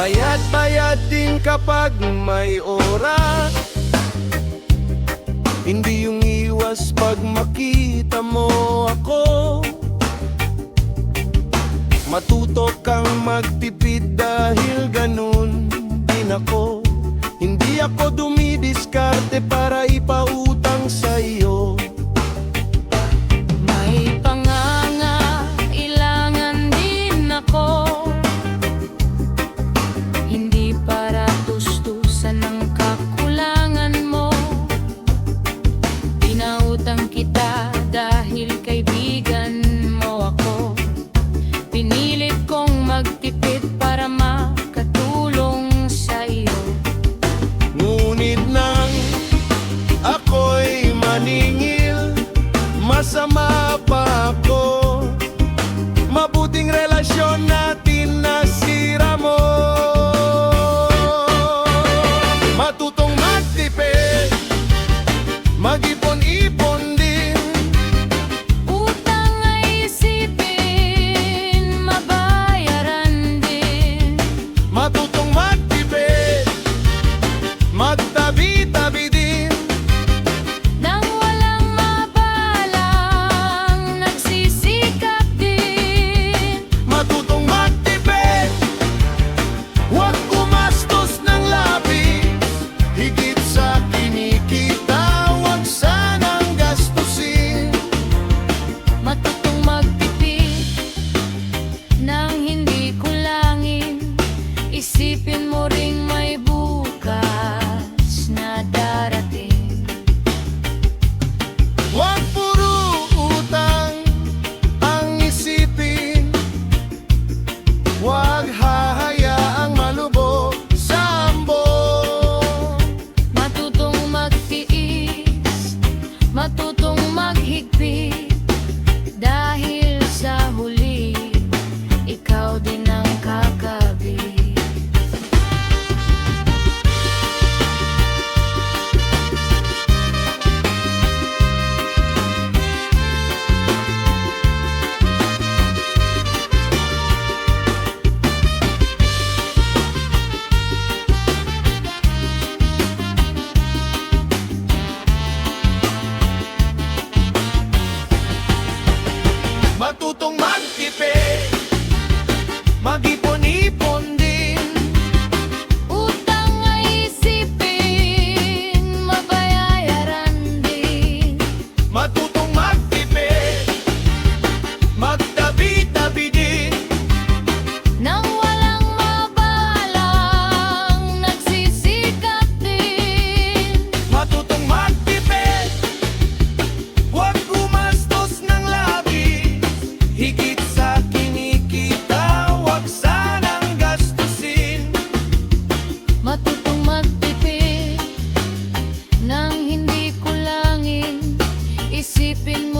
Bayad-bayad din kapag may oras. Hindi yung iwas pag makita mo ako. Matuto kang magtipid dahil ganun din ako. Hindi ako dumidiskarte para ipautang sa iyo. May pangangailangan din ako, hindi para tustusan ng kakulangan mo. Pinautang kita dahil kaibigan mo ako. Pinilit kong magtipid para makatulong sa iyo. Ngunit nang ako'y maningil, masama pa ako. Mabuting relasyon natin nasira mo. Matutong magtipid, mag-ipon-ipon din. Utang ay isipin, mabayaran din. Matutong magtipid, magtabi-tabi din. Nang walang mabalang, nagsisikap din. Matutong magtipid, huwag gumastos ng labis. Higit sa kinikita, huwag sanang gastusin. Matutong magtipid nang hindi kulangin. Isipin mo ring may bukas na darating. Huwag puro utang ang isipin. Huwag hahayaang malubog sa ambon. Matutong magtiis, matutong maghigpit. Dahil sa huli, ikaw din ang kakabit. Matutong magtipid, mag-ipon-ipon din. Utang ay isipin, mabayaran din. Matutong magtipid, magtabi-tabi din. Nang walang mabalang, nagsisikap din. Matutong magtipid, huwag gumastos ng labis. Higit sa kinikita, huwag sanang gastusin. Matutong magtipid nang hindi kulangin. Isipin